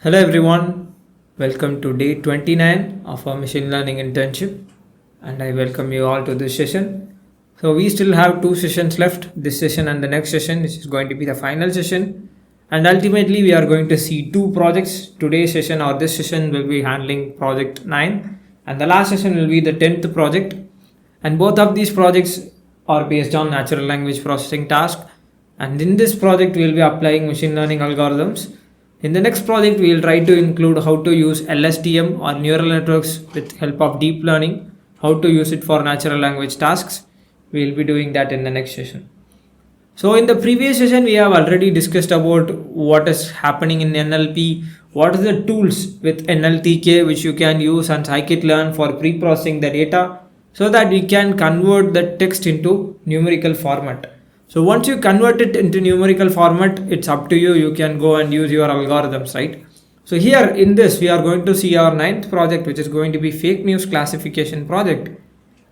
Hello everyone, welcome to day 29 of our machine learning internship, and I welcome you all to this session. So we still have two sessions left, this session and the next session, which is going to be the final session, and ultimately we are going to see two projects. Today's session or this session will be handling project 9 and the last session will be the 10th project, and both of these projects are based on natural language processing task, and in this project we will be applying machine learning algorithms. In the next project, we will try to include how to use LSTM or neural networks with help of deep learning, how to use it for natural language tasks. We will be doing that in the next session. So in the previous session, we have already discussed about what is happening in NLP, what are the tools with NLTK which you can use and scikit-learn for pre-processing the data so that we can convert the text into numerical format. So once you convert it into numerical format, it's up to you. You can go and use your algorithms, right? So here in this, we are going to see our 9th project, which is going to be fake news classification project.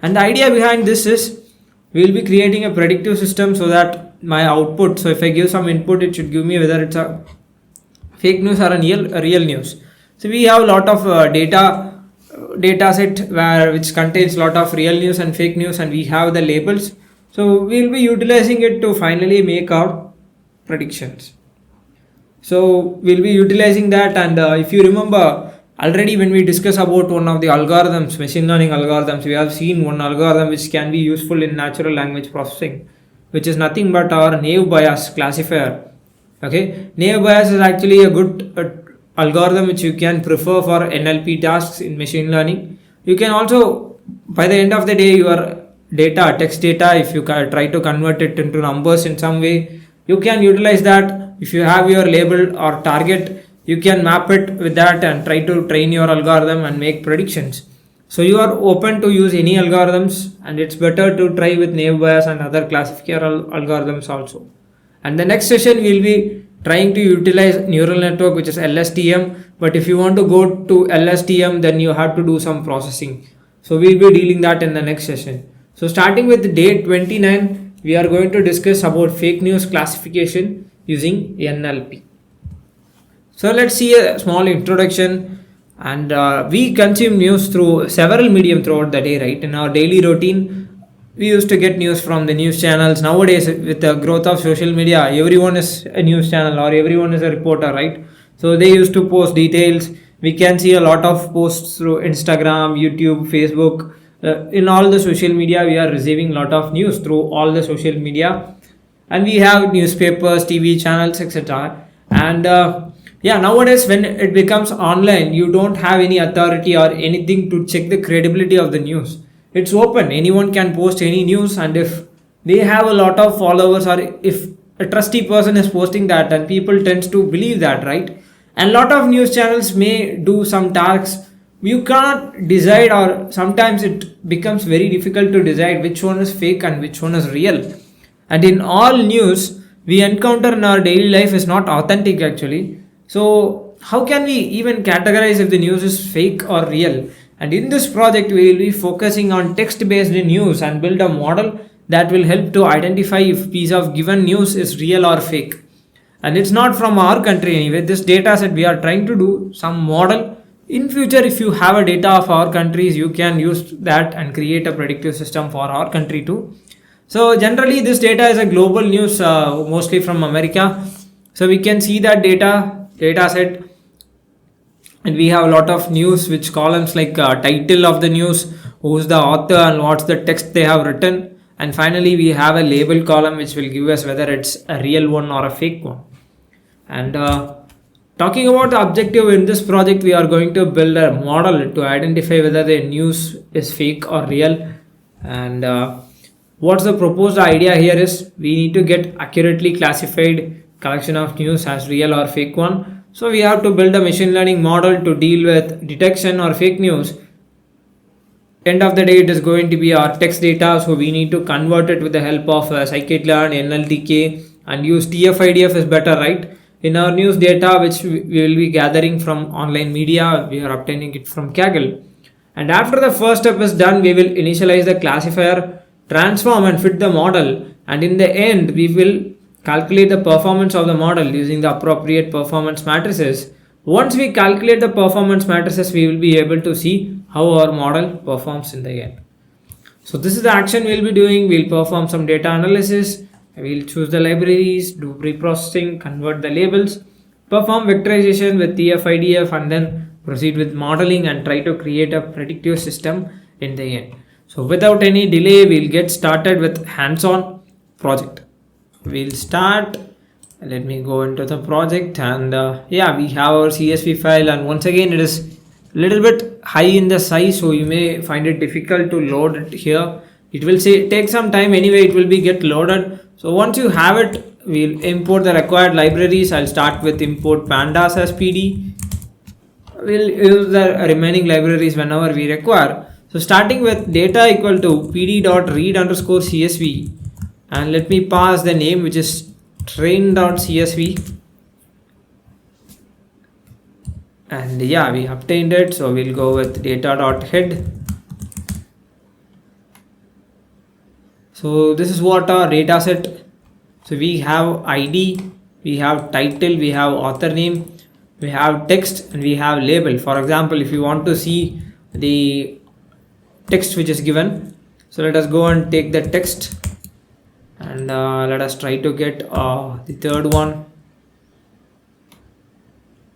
And the idea behind this is we will be creating a predictive system so that my output, so if I give some input, it should give me whether it's a fake news or a real news. So we have a lot of data set which contains a lot of real news and fake news, and we have the labels. So we'll be utilizing it to finally make our predictions. So we'll be utilizing that, and if you remember already when we discussed about one of the algorithms, machine learning algorithms, we have seen one algorithm which can be useful in natural language processing, which is nothing but our naive Bayes classifier. Okay, naive Bayes is actually a good algorithm which you can prefer for NLP tasks in machine learning. You can also, by the end of the day, your data, text data, if you try to convert it into numbers in some way, you can utilize that. If you have your label or target, you can map it with that and try to train your algorithm and make predictions. So you are open to use any algorithms, and it's better to try with naive Bayes and other classifier algorithms also. And the next session we'll be trying to utilize neural network, which is LSTM, but if you want to go to LSTM, then you have to do some processing. So we'll be dealing that in the next session. So starting with day 29, we are going to discuss about fake news classification using NLP. So let's see a small introduction. And we consume news through several medium throughout the day, right? In our daily routine, we used to get news from the news channels. Nowadays, with the growth of social media, everyone is a news channel or everyone is a reporter, right? So they used to post details. We can see a lot of posts through Instagram, YouTube, Facebook. In all the social media, we are receiving a lot of news through all the social media, and we have newspapers, TV channels, etc. And nowadays when it becomes online, you don't have any authority or anything to check the credibility of the news. It's open, anyone can post any news, and if they have a lot of followers or if a trusty person is posting that, and people tends to believe that, right? And a lot of news channels may do some tasks. You can't decide, or sometimes it becomes very difficult to decide which one is fake and which one is real. And in all news we encounter in our daily life is not authentic actually. So how can we even categorize if the news is fake or real? And in this project we will be focusing on text based news and build a model that will help to identify if piece of given news is real or fake. And it's not from our country anyway. This data set we are trying to do some model. In future, if you have a data of our countries, you can use that and create a predictive system for our country too. So generally this data is a global news, mostly from America. So we can see that data set, and we have a lot of news which columns like title of the news, who's the author and what's the text they have written. And finally we have a label column which will give us whether it's a real one or a fake one. And talking about the objective in this project, we are going to build a model to identify whether the news is fake or real. And what's the proposed idea here is we need to get accurately classified collection of news as real or fake one. So we have to build a machine learning model to deal with detection or fake news. End of the day, it is going to be our text data, so we need to convert it with the help of scikit-learn, NLTK, and use TF-IDF is better, right? In our news data, which we will be gathering from online media, we are obtaining it from Kaggle. And after the first step is done, we will initialize the classifier, transform and fit the model, and in the end, we will calculate the performance of the model using the appropriate performance matrices Once we calculate the performance matrices, we will be able to see how our model performs in the end. So this is the action we'll be doing. We'll perform some data analysis. We'll choose the libraries, do pre-processing, convert the labels, perform vectorization with TF, IDF, and then proceed with modeling and try to create a predictive system in the end. So without any delay, we'll get started with hands-on project. We'll start. Let me go into the project, and yeah, we have our CSV file, and once again it is a little bit high in the size, so you may find it difficult to load it here. It will say take some time anyway, it will be get loaded. So once you have it, we'll import the required libraries. I'll start with import pandas as PD. We'll use the remaining libraries whenever we require. So starting with data equal to pd.read_csv, and let me pass the name, which is train.csv, and yeah, we obtained it. So we'll go with data.head. So this is what our data set. So we have ID, we have title, we have author name, we have text, and we have label. For example, if you want to see the text which is given, so let us go and take the text, and let us try to get the third one.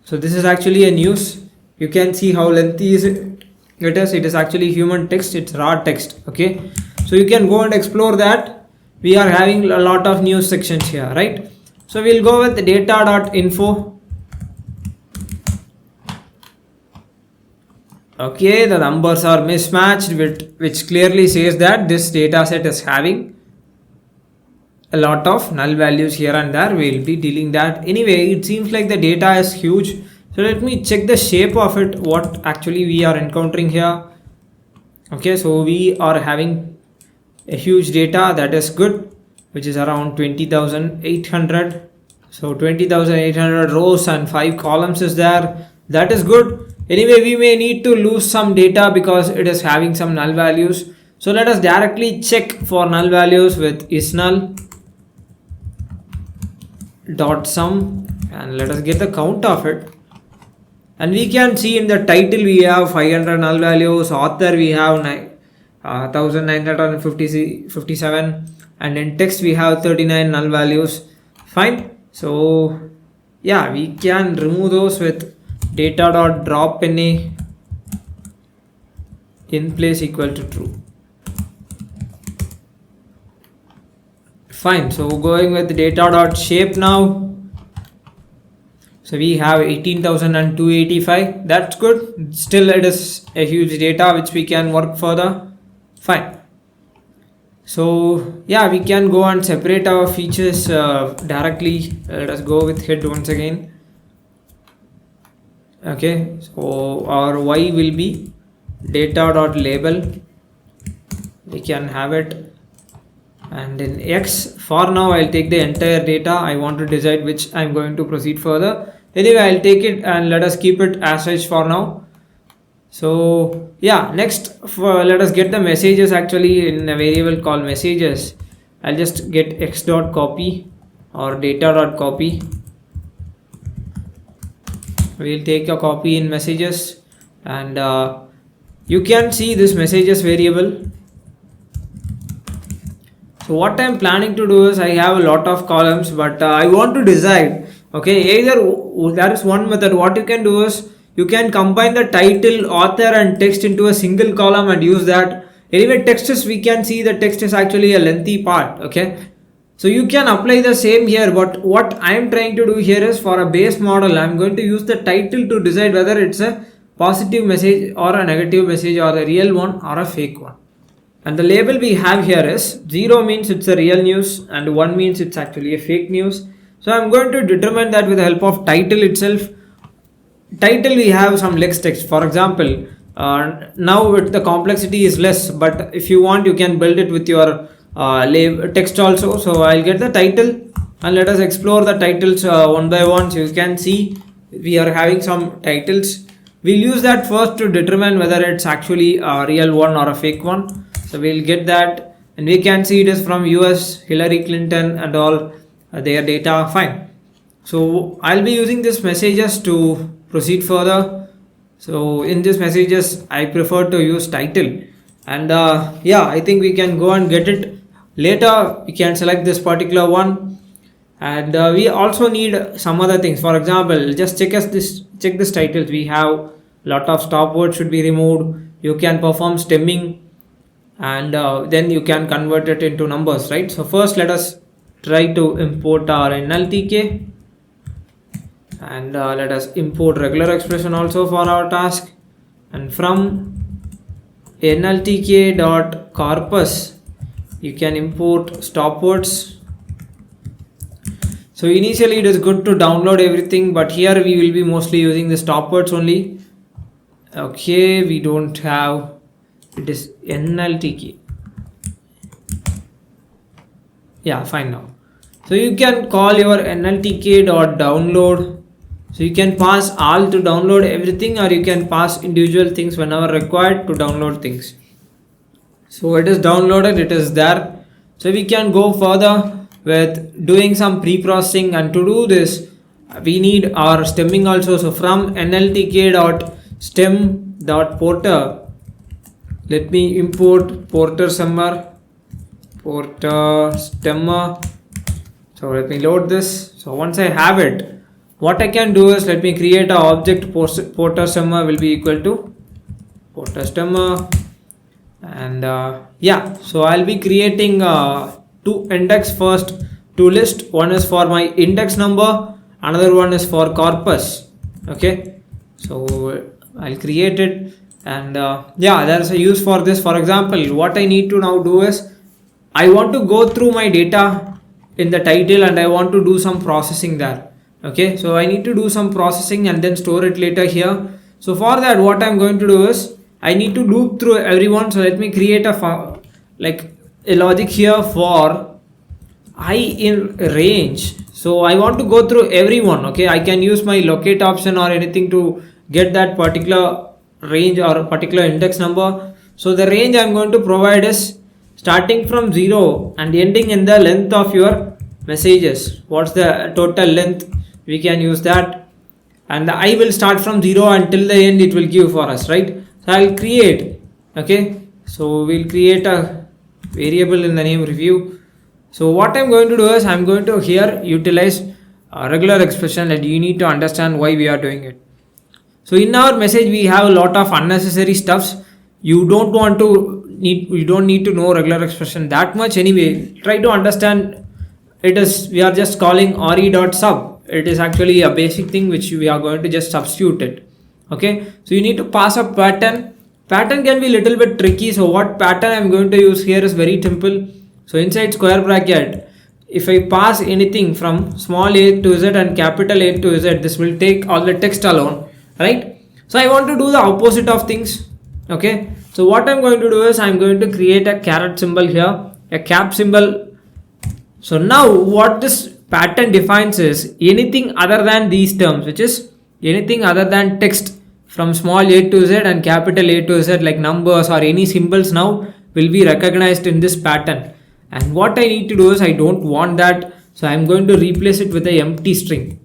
So this is actually a news. You can see how lengthy is it. It is actually human text. It's raw text. Okay, so you can go and explore that. We are having a lot of news sections here, right? So we'll go with data.info. Okay, the numbers are mismatched, which clearly says that this data set is having a lot of null values here and there. We'll be dealing that anyway. It seems like the data is huge, so let me check the shape of it, what actually we are encountering here. Okay, so we are having a huge data, that is good, which is around 20,800. So 20,800 rows and 5 columns is there. That is good. Anyway, we may need to lose some data because it is having some null values. So let us directly check for null values with isNull dot sum, and let us get the count of it. And we can see in the title we have 500 null values, author we have 1957, and in text we have 39 null values. Fine. So yeah, we can remove those with data.drop in place equal to true. Fine. So going with data.shape now. So we have 18,285. That's good. Still it is a huge data which we can work further. Fine. So yeah, we can go and separate our features directly. Let us go with head once again. Okay, so our y will be data.label. We can have it. And in X, for now I'll take the entire data. I want to decide which I'm going to proceed further. Anyway, I'll take it and let us keep it as such for now. So yeah, next let us get the messages actually in a variable called messages. I'll just get x.copy or data.copy. We'll take a copy in messages, and you can see this messages variable. So what I'm planning to do is I have a lot of columns, but I want to decide. Okay, either there is one method. What you can do is you can combine the title, author, and text into a single column and use that. Anyway, text is, we can see the text is actually a lengthy part. Okay, so you can apply the same here, but what I am trying to do here is for a base model, I'm going to use the title to decide whether it's a positive message or a negative message or a real one or a fake one. And the label we have here is 0 means it's a real news and 1 means it's actually a fake news. So I'm going to determine that with the help of title itself. Title, we have some lex text. For example, now the complexity is less, but if you want, you can build it with your text also. So I'll get the title and let us explore the titles one by one. So you can see we are having some titles. We'll use that first to determine whether it's actually a real one or a fake one. So we'll get that, and we can see it is from US, Hillary Clinton and all their data. Fine. So I'll be using this messages to proceed further. So in this messages I prefer to use title, and I think we can go and get it later. We can select this particular one, and we also need some other things. For example, just check this titles. We have lot of stop words should be removed. You can perform stemming, and then you can convert it into numbers, right? So first let us try to import our NLTK, and let us import regular expression also for our task. And from nltk.corpus you can import stop words. So initially it is good to download everything, but here we will be mostly using the stop words only. Okay, we don't have, it is NLTK. Yeah, fine now. So you can call your nltk.download. So you can pass all to download everything, or you can pass individual things whenever required to download things. So it is downloaded, it is there. So we can go further with doing some pre-processing, and to do this we need our stemming also. So from nltk.stem.porter, let me import porter stemmer. So let me load this. So once I have it, what I can do is let me create an object. Porter stemmer will be equal to porter stemmer, and so I'll be creating two index first, two list. One is for my index number, another one is for corpus. Okay, so I'll create it, and there's a use for this. For example, what I need to now do is I want to go through my data in the title, and I want to do some processing there. Okay, so I need to do some processing and then store it later here. So for that, what I'm going to do is I need to loop through everyone. So let me create a logic here for I in range. So I want to go through everyone. Okay, I can use my locate option or anything to get that particular range or particular index number. So the range I'm going to provide is starting from 0 and ending in the length of your messages. What's the total length? We can use that, and I will start from 0 until the end. It will give for us, right? So I'll create. Okay, so we'll create a variable in the name review. So what I'm going to do is I'm going to here utilize a regular expression, that you need to understand why we are doing it. So in our message we have a lot of unnecessary stuffs. You don't need to know regular expression that much anyway. Try to understand it is, we are just calling re.sub. It is actually a basic thing which we are going to just substitute it. Okay, so you need to pass a pattern. Pattern can be a little bit tricky. So what pattern I'm going to use here is very simple. So inside square bracket, if I pass anything from small a to z and capital A to z, this will take all the text alone, right? So I want to do the opposite of things. Okay, so what I'm going to do is I'm going to create a caret symbol here, a cap symbol. So now what this pattern defines is anything other than these terms, which is anything other than text from small a to z and capital A to z, like numbers or any symbols, now will be recognized in this pattern. And what I need to do is I don't want that, so I'm going to replace it with an empty string.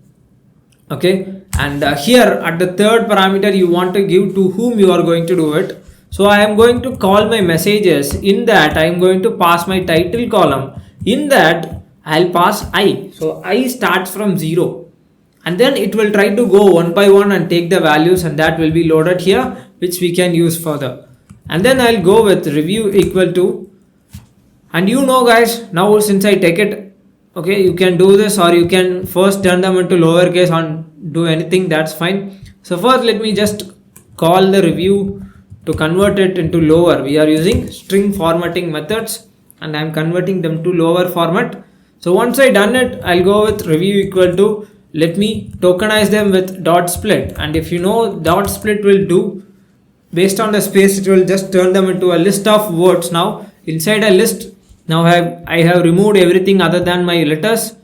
Okay, and here at the third parameter you want to give to whom you are going to do it. So I am going to call my messages. In that I am going to pass my title column. In that I'll pass I. So I starts from 0, and then it will try to go one by one and take the values, and that will be loaded here, which we can use further. And then I'll go with review equal to, and guys, now since I take it, okay, you can do this, or you can first turn them into lowercase and do anything, that's fine. So first let me just call the review to convert it into lower. We are using string formatting methods, and I'm converting them to lower format. So once I done it, I'll go with review equal to, let me tokenize them with dot split. And if you know, dot split will do, based on the space, it will just turn them into a list of words. Now inside a list, now I have removed everything other than my letters,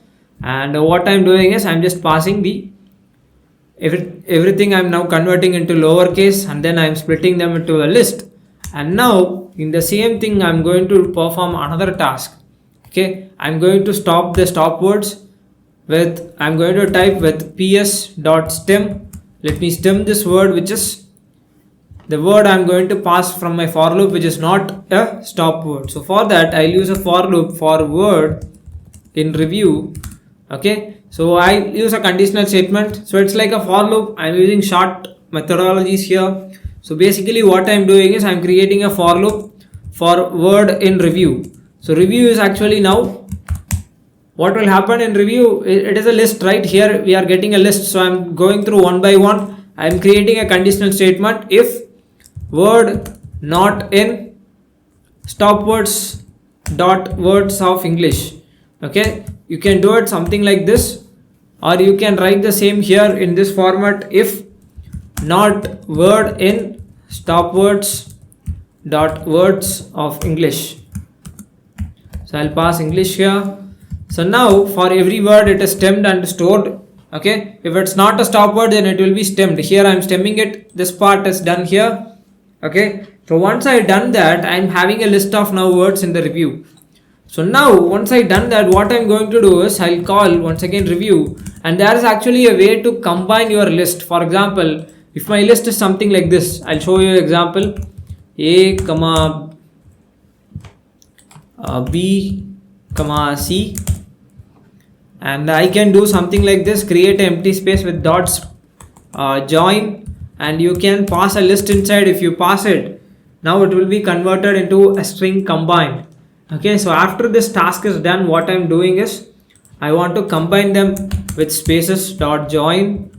and what I'm doing is I'm just passing the everything I'm now converting into lowercase, and then I'm splitting them into a list. And now in the same thing I'm going to perform another task. Okay, I'm going to stop the stop words with, I'm going to type with ps.stem let me stem this word, which is the word I'm going to pass from my for loop, which is not a stop word. So for that, I'll use a for loop for word in review. Okay, so I use a conditional statement. So it's like a for loop. I'm using short methodologies here. So basically what I'm doing is I'm creating a for loop for word in review. So review is actually now what will happen in review. It is a list, right? Here we are getting a list. So I'm going through one by one. I'm creating a conditional statement. If word not in stop words dot words of English. Okay, you can do it something like this, or you can write the same here in this format. If not word in stop words dot words of English. So I'll pass English here. So now for every word it is stemmed and stored. Okay, if it's not a stop word, then it will be stemmed. Here I'm stemming it. This part is done here. Okay, so once I done that, I'm having a list of now words in the review. So now once I done that, what I'm going to do is I'll call once again review, and there is actually a way to combine your list. For example, if my list is something like this, I'll show you an example. A comma B comma C, and I can do something like this, create an empty space with dots, join, and you can pass a list inside. If you pass it, now it will be converted into a string combined. Okay, so after this task is done, what I'm doing is I want to combine them with spaces dot join.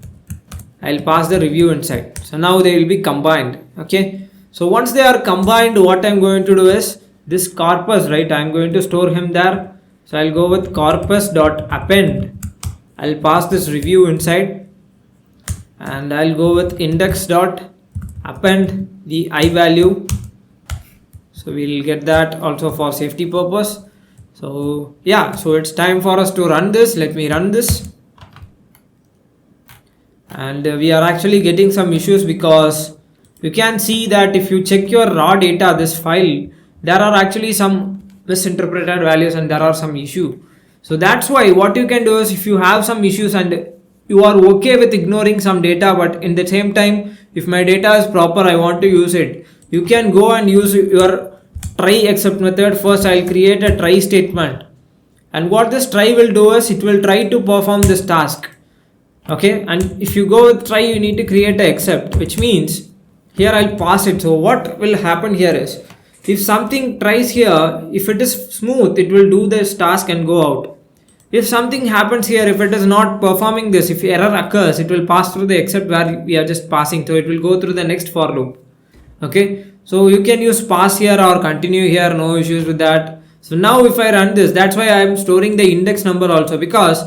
I'll pass the review inside. So now they will be combined. Okay, so once they are combined, what I'm going to do is this corpus, right? I'm going to store him there. So I'll go with corpus dot append. I'll pass this review inside, and I'll go with index dot append the I value. So we'll get that also for safety purpose. So yeah, so it's time for us to run this. Let me run this. And we are actually getting some issues because you can see that if you check your raw data, this file, there are actually some misinterpreted values and there are some issue. So that's why what you can do is, if you have some issues and you are okay with ignoring some data, but in the same time, if my data is proper, I want to use it, you can go and use your try except method. First I'll create a try statement, and what this try will do is it will try to perform this task. Okay, and if you go with try, you need to create a except, which means here I'll pass it. So what will happen here is, if something tries here, if it is smooth, it will do this task and go out. If something happens here, if it is not performing this, if error occurs, it will pass through the except where we are just passing. So it will go through the next for loop. Okay, so you can use pass here or continue here, no issues with that. So now if I run this, that's why I am storing the index number also, because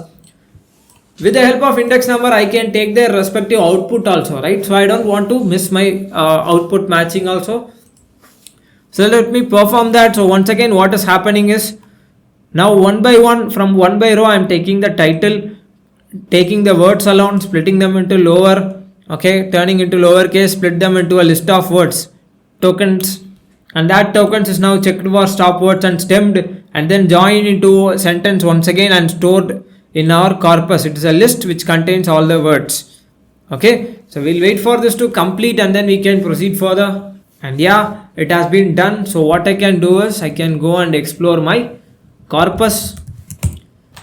with the help of index number, I can take their respective output also, right? So I don't want to miss my output matching also. So let me perform that. So once again, what is happening is, now one by one, from one by row, I am taking the title, taking the words alone, splitting them into lower, okay, turning into lowercase, split them into a list of words, tokens, and that tokens is now checked for stop words and stemmed, and then joined into a sentence once again and stored in our corpus. It is a list which contains all the words. Okay, so we'll wait for this to complete and then we can proceed further. And yeah, it has been done. So what I can do is I can go and explore my corpus,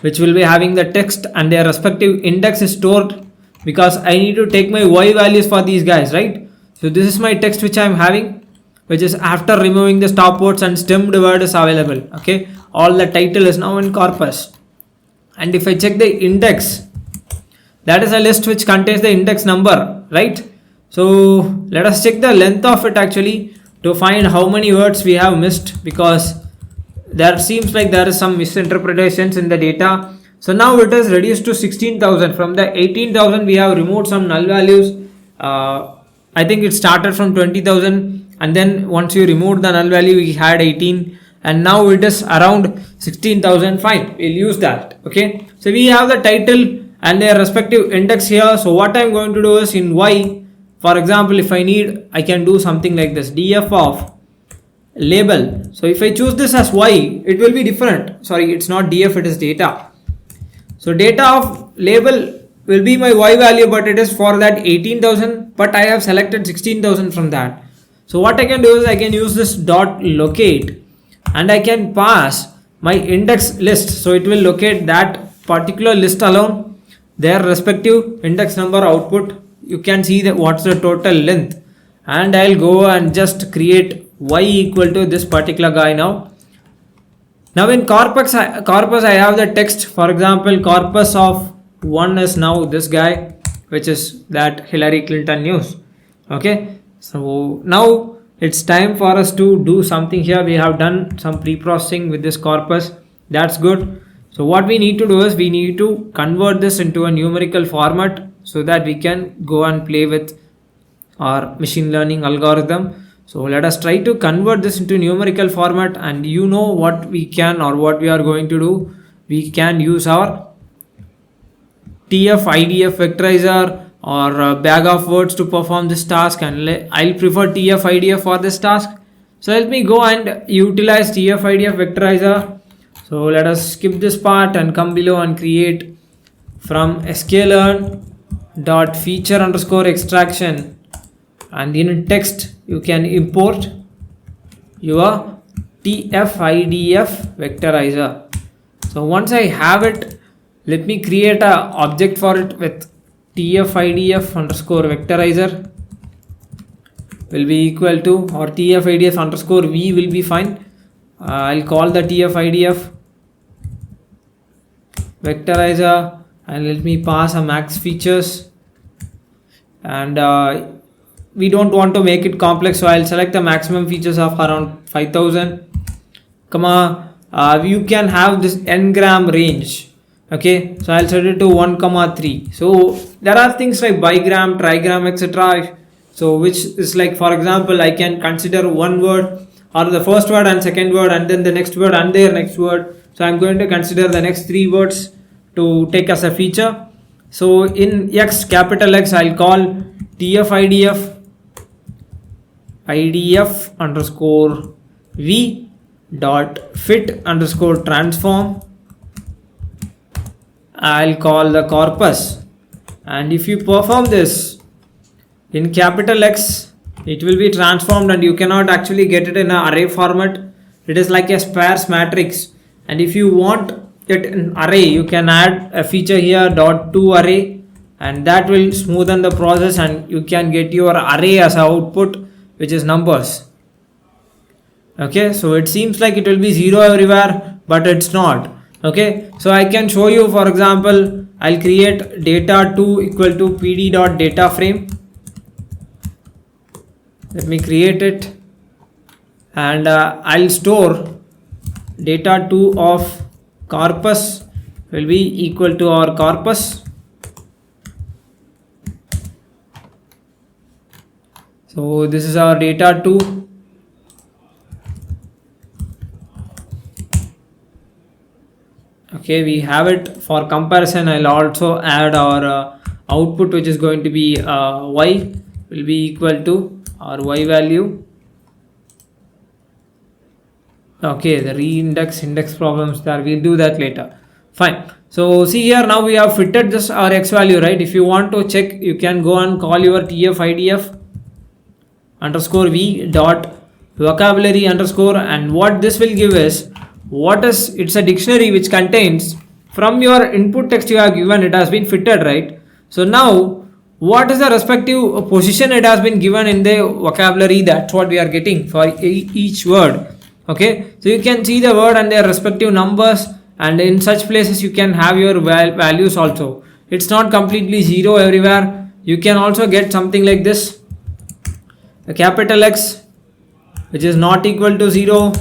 which will be having the text and their respective index is stored, because I need to take my y values for these guys, right? So this is my text which I am having, which is after removing the stop words and stemmed word is available. Okay, all the title is now in corpus. And if I check the index, that is a list which contains the index number, right? So let us check the length of it actually to find how many words we have missed, because there seems like there is some misinterpretations in the data. So now it is reduced to 16,000. From the 18,000 we have removed some null values. I think it started from 20,000, and then once you removed the null value we had 18, and now it is around 16,000. Fine, we'll use that. Okay, so we have the title and their respective index here. So what I'm going to do is, in y, for example, if I need, I can do something like this, df of label. So if I choose this as y, it will be different. Sorry, it's not df, it is data. So data of label will be my y value, but it is for that 18,000, but I have selected 16,000 from that. So what I can do is I can use this dot locate and I can pass my index list. So it will locate that particular list alone, their respective index number output. You can see that what's the total length, and I'll go and just create y equal to this particular guy now. Now in corpus I have the text. For example, corpus of 1 is now this guy, which is that Hillary Clinton news. Okay, so now it's time for us to do something here. We have done some pre-processing with this corpus. That's good. So what we need to do is we need to convert this into a numerical format so that we can go and play with our machine learning algorithm. So let us try to convert this into numerical format, and you know what we can or what we are going to do. We can use our TF IDF vectorizer or a bag of words to perform this task, and I'll prefer TF IDF for this task. So let me go and utilize TF IDF vectorizer. So let us skip this part and come below and create from sklearn dot feature underscore extraction, and in text you can import your TF IDF vectorizer. So once I have it, let me create a object for it with TF IDF underscore vectorizer will be equal to, or TF IDF underscore v will be fine. I'll call the TF IDF vectorizer and let me pass a max features, and we don't want to make it complex, so I'll select the maximum features of around 5000, you can have this n-gram range. Okay, so I'll set it to 1,3. So there are things like bigram, trigram, etc. So which is like, for example, I can consider one word or the first word and second word and then the next word and their next word. So I'm going to consider the next 3 words to take as a feature. So in X, capital X, I'll call TF IDF underscore v dot fit underscore transform. I'll call the corpus, and if you perform this in capital X, it will be transformed and you cannot actually get it in an array format. It is like a sparse matrix, and if you want it in array, you can add a feature here dot to array, and that will smoothen the process and you can get your array as output, which is numbers. Okay, so it seems like it will be 0 everywhere, but it's not. Okay, so I can show you, for example, I'll create data2 equal to pd dot data frame. Let me create it, and I'll store data2 of corpus will be equal to our corpus. So this is our data2. Okay, we have it. For comparison, I'll also add our output, which is going to be y will be equal to our y value. Okay, the reindex index problems there, we'll do that later. Fine. So see here, now we have fitted this our x value, right? If you want to check, you can go and call your TF IDF underscore v dot vocabulary underscore, and what this will give is it's a dictionary which contains from your input text you have given, it has been fitted, right? So now what is the respective position it has been given in the vocabulary, that's what we are getting for each word. Okay, so you can see the word and their respective numbers, and in such places you can have your values also. It's not completely 0 everywhere. You can also get something like this, a capital X which is not equal to 0,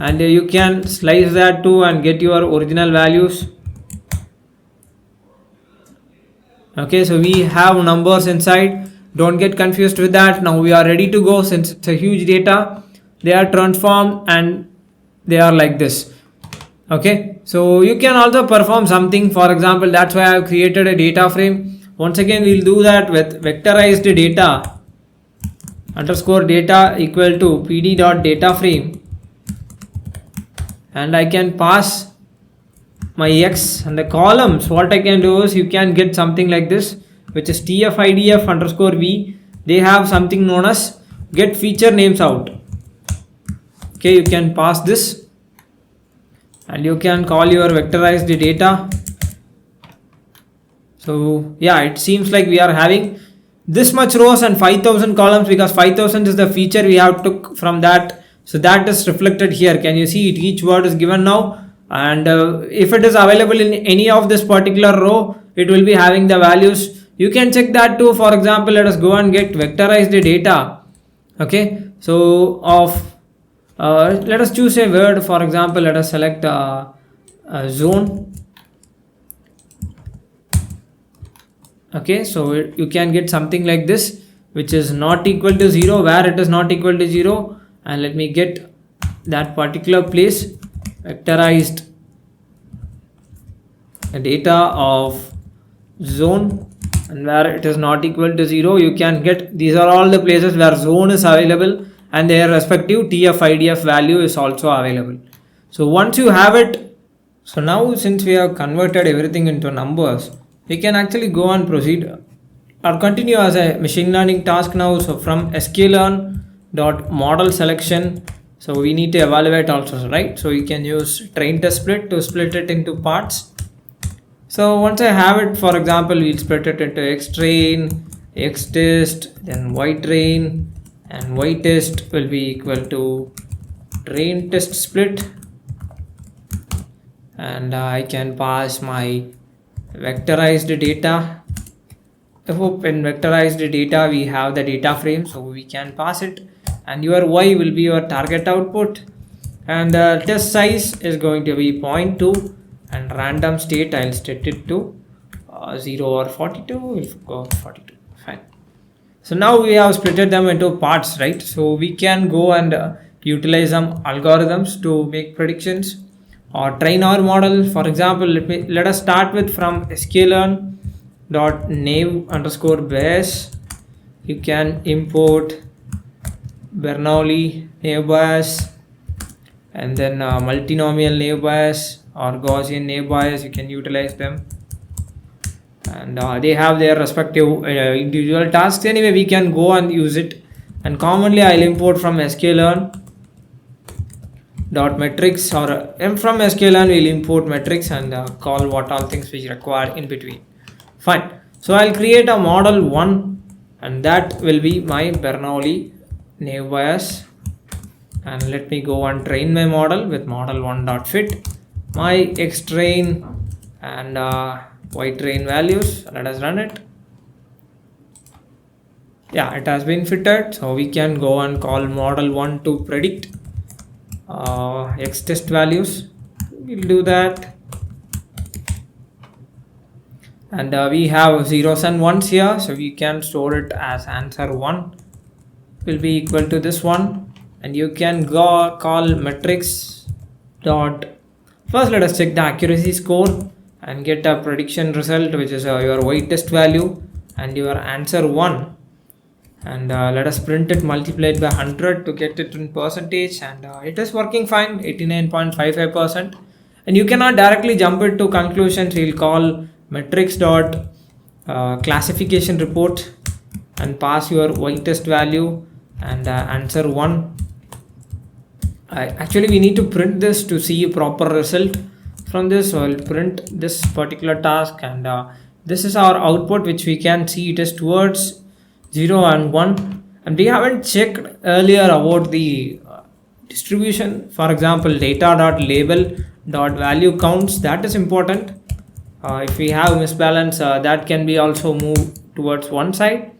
and you can slice that too and get your original values. Okay, so we have numbers inside, don't get confused with that. Now we are ready to go. Since it's a huge data, they are transformed and they are like this. Okay, so you can also perform something. For example, that's why I have created a data frame. Once again, we'll do that with vectorized data underscore data equal to pd dot data frame, and I can pass my X, and the columns, what I can do is you can get something like this, which is tfidf underscore v. They have something known as get feature names out. Okay, you can pass this and you can call your vectorized data. So yeah, it seems like we are having this much rows and 5000 columns, because 5000 is the feature we have took from that. So that is reflected here. Can you see it? Each word is given now, and if it is available in any of this particular row, it will be having the values. You can check that too. For example, let us go and get vectorized data. Okay, so of let us choose a word. For example, let us select zone. Okay, so you can get something like this, which is not equal to 0, where it is not equal to 0, and let me get that particular place, vectorized data of zone, and where it is not equal to 0, you can get, these are all the places where zone is available and their respective tfidf value is also available. So once you have it, so now since we have converted everything into numbers, we can actually go and proceed or continue as a machine learning task now. So from sklearn.model selection, so we need to evaluate also, right? So you can use train test split to split it into parts. So once I have it, for example, we'll split it into x train, x test, then y train, and y test will be equal to train test split, and I can pass my vectorized data. I hope in vectorized data we have the data frame, so we can pass it, and your y will be your target output, and the test size is going to be 0.2, and random state I'll set it to 0 or 42. We'll go 42. Fine. So now we have splitted them into parts, right? So we can go and utilize some algorithms to make predictions or train our model. For example, let us start with from sklearn.naive_bayes. You can import Bernoulli naive Bayes, and then multinomial naive Bayes or Gaussian naive Bayes. You can utilize them, and they have their respective individual tasks. Anyway, we can go and use it, and commonly I'll import from sklearn.metrics, or from sklearn we'll import metrics and call what all things which require in between. Fine. So I'll create a model 1, and that will be my Bernoulli naive Bayes, and let me go and train my model with model1.fit my x train and y train values. Let us run it. Yeah, it has been fitted, so we can go and call model1 to predict x test values. We'll do that, and we have zeros and ones here, so we can store it as answer 1 will be equal to this one, and you can go call metrics dot. First let us check the accuracy score and get a prediction result, which is your y test value and your answer 1, and let us print it multiplied by 100 to get it in percentage, and it is working fine, 89.55%. and you cannot directly jump it to conclusions. We'll call metrics dot classification report and pass your y test value and answer 1. Actually we need to print this to see a proper result from this, so I'll print this particular task, and this is our output, which we can see it is towards 0 and 1, and we haven't checked earlier about the distribution. For example, data.label.value counts, that is important. If we have misbalance, that can be also moved towards one side,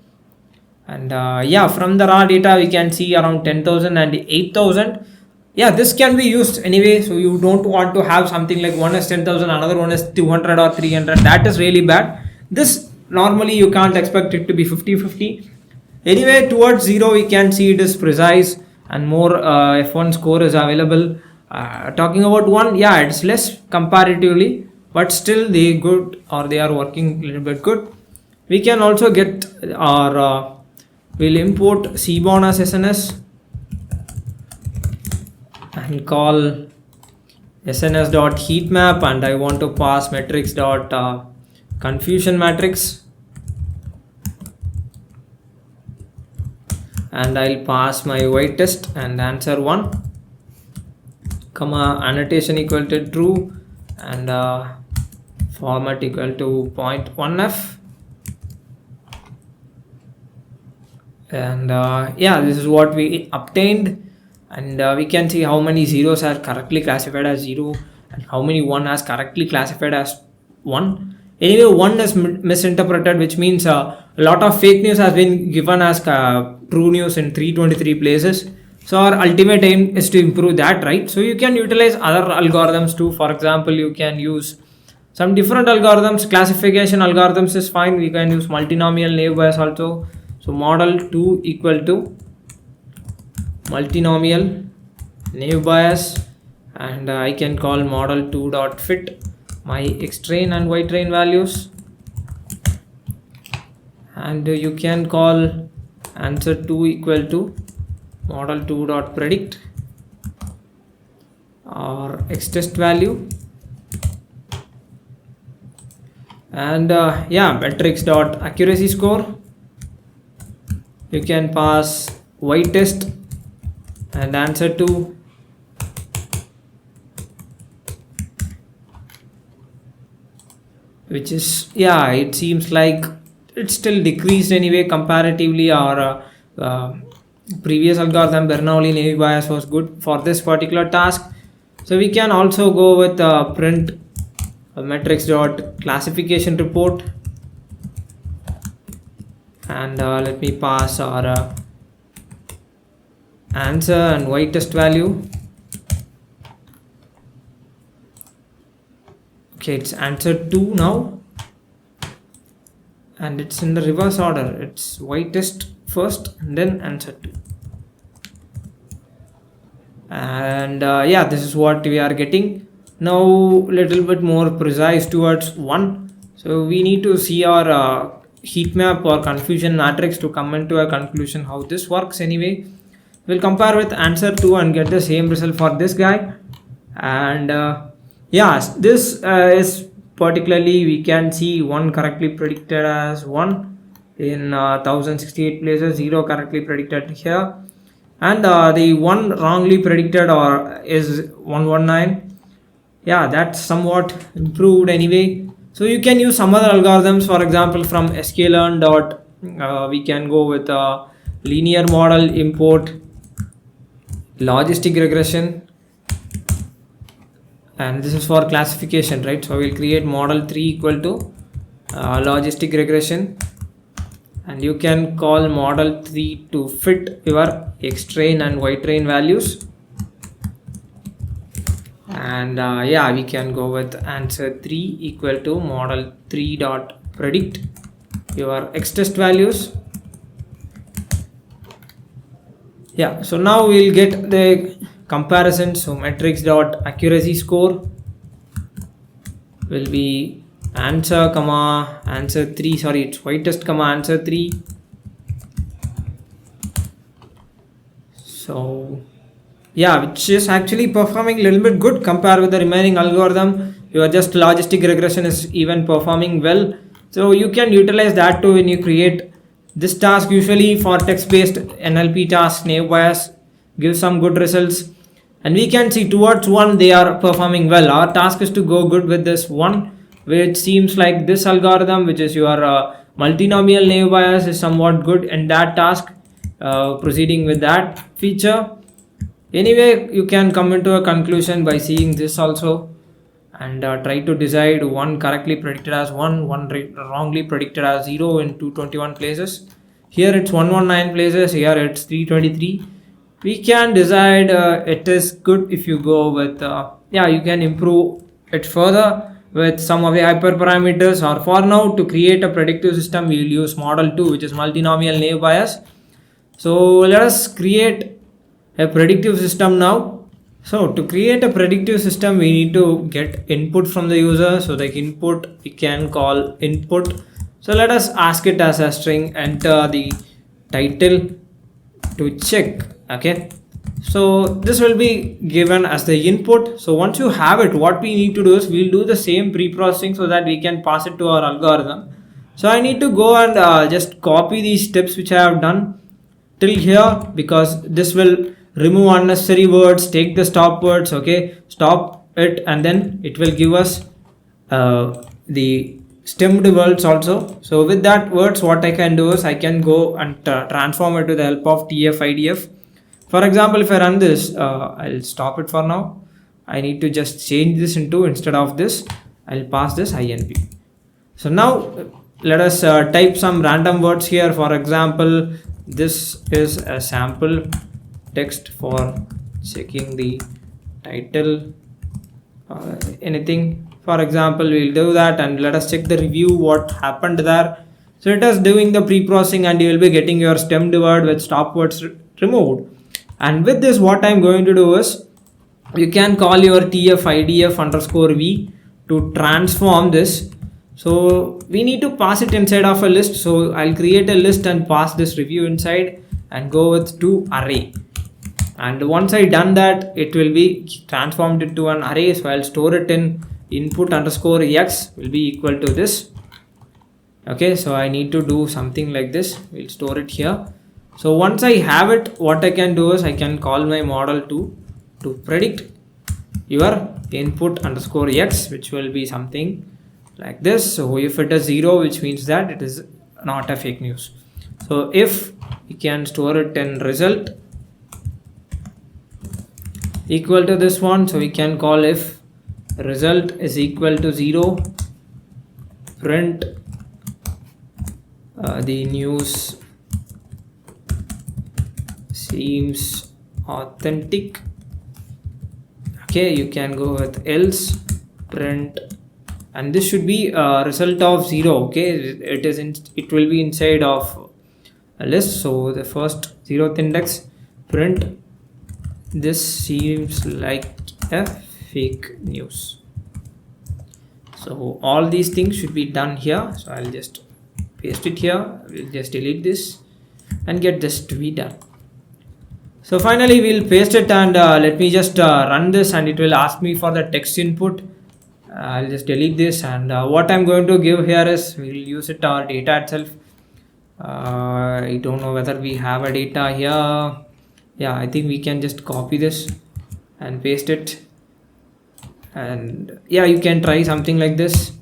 and yeah, from the raw data we can see around 10,000 and 8,000. Yeah, this can be used anyway, so you don't want to have something like one is 10,000, another one is 200 or 300. That is really bad. This normally you can't expect it to be 50-50. Anyway, towards 0 we can see it is precise and more F1 score is available. Talking about 1, yeah, it's less comparatively, but still they good, or they are working a little bit good. We can also get our we'll import Seaborn as SNS and call SNS dot heat map, and I want to pass metrics dot confusion matrix, and I'll pass my white test and answer 1, comma annotation equal to true, and format equal to 0.1f. And yeah, this is what we obtained, and we can see how many zeros are correctly classified as 0 and how many 1 has correctly classified as 1. Anyway, 1 is misinterpreted, which means a lot of fake news has been given as true news in 323 places. So our ultimate aim is to improve that, right? So you can utilize other algorithms too. For example, you can use some different algorithms. Classification algorithms is fine. We can use multinomial naive Bayes also. So model 2 equal to multinomial naive Bayes, and I can call model 2 dot fit my x train and y train values, and you can call answer 2 equal to model 2 dot predict or x test value, and yeah, metrics dot accuracy score. You can pass y test and answer 2, which is, yeah, it seems like it's still decreased anyway comparatively. Our previous algorithm Bernoulli naive Bayes was good for this particular task. So we can also go with print metrics dot classification report, and let me pass our answer and y test value. Okay, it's answer 2 now, and it's in the reverse order. It's y test first and then answer 2, and yeah, this is what we are getting. Now little bit more precise towards 1. So we need to see our heat map or confusion matrix to come into a conclusion how this works. Anyway, we'll compare with answer 2 and get the same result for this guy. And yeah, this is particularly, we can see 1 correctly predicted as 1 in 1068 places, 0 correctly predicted here, and the 1 wrongly predicted or is 119. Yeah, that's somewhat improved anyway. So you can use some other algorithms. For example, from sklearn dot we can go with a linear model import logistic regression, and this is for classification, right? So we'll create model 3 equal to logistic regression, and you can call model 3 to fit your x train and y train values, and yeah, we can go with answer 3 equal to model 3 dot predict your x test values. Yeah, so now we'll get the comparison. So metrics dot accuracy score will be answer comma answer 3, sorry, it's y test comma answer 3. So yeah, which is actually performing a little bit good compared with the remaining algorithm. Your just logistic regression is even performing well, so you can utilize that too when you create this task. Usually for text based NLP tasks, naive Bayes gives some good results, and we can see towards 1 they are performing well. Our task is to go good with this 1, which seems like this algorithm, which is your multinomial naive Bayes, is somewhat good in that task. Proceeding with that feature. Anyway, you can come into a conclusion by seeing this also, and try to decide 1 correctly predicted as 1, 1 wrongly predicted as 0 in 221 places. Here it's 119 places, here it's 323. We can decide it is good if you go with, yeah, you can improve it further with some of the hyperparameters, or for now to create a predictive system we will use model 2, which is multinomial naive Bayes. So let us create a predictive system now. So to create a predictive system we need to get input from the user. So the input we can call input. So let us ask it as a string, enter the title to check. Okay, So this will be given as the input. So once you have it, what we need to do is we'll do the same pre-processing so that we can pass it to our algorithm. So I need to go and just copy these steps which I have done till here, because this will remove unnecessary words, take the stop words, okay, stop it, and then it will give us the stemmed words also. So with that words, what I can do is I can go and transform it with the help of TF-IDF. For example, if I run this, I'll stop it for now. I need to just change this into, instead of this, I'll pass this INP. So now let us type some random words here. For example, this is a sample text for checking the title, anything. For example, we'll do that, and let us check the review, what happened there. So it is doing the pre-processing, and you will be getting your stemmed word with stop words removed. And with this, what I'm going to do is you can call your TF-IDF_V to transform this. So we need to pass it inside of a list. So I'll create a list and pass this review inside and go with to array. And once I done that, it will be transformed into an array. So I'll store it in input_x will be equal to this. Okay, so I need to do something like this. We'll store it here. So once I have it, what I can do is I can call my model to predict your input_x, which will be something like this. So if it is 0, which means that it is not a fake news. So if we can store it in result equal to this one, so we can call if result is equal to 0, print the news seems authentic. Okay, you can go with else print, and this should be a result of 0. Okay, it will be inside of a list. So the first 0th index, print this seems like a fake news. So all these things should be done here. So I'll just paste it here. We'll just delete this and get this to be done. So finally we'll paste it, and let me just run this, and it will ask me for the text input. I'll just delete this, and what I'm going to give here is we'll use it our data itself. I don't know whether we have a data here. Yeah, I think we can just copy this and paste it, and yeah, you can try something like this.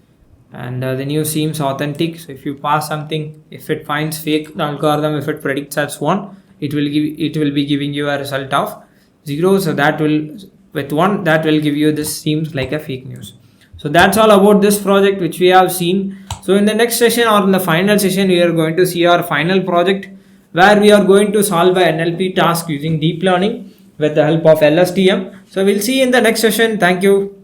And the news seems authentic. So if you pass something, if it finds fake, the algorithm, if it predicts as 1, it will be giving you a result of 0. So that will, with 1, that will give you this seems like a fake news. So that's all about this project which we have seen. So in the next session, or in the final session, we are going to see our final project, where we are going to solve an NLP task using deep learning with the help of LSTM. So we'll see in the next session. Thank you.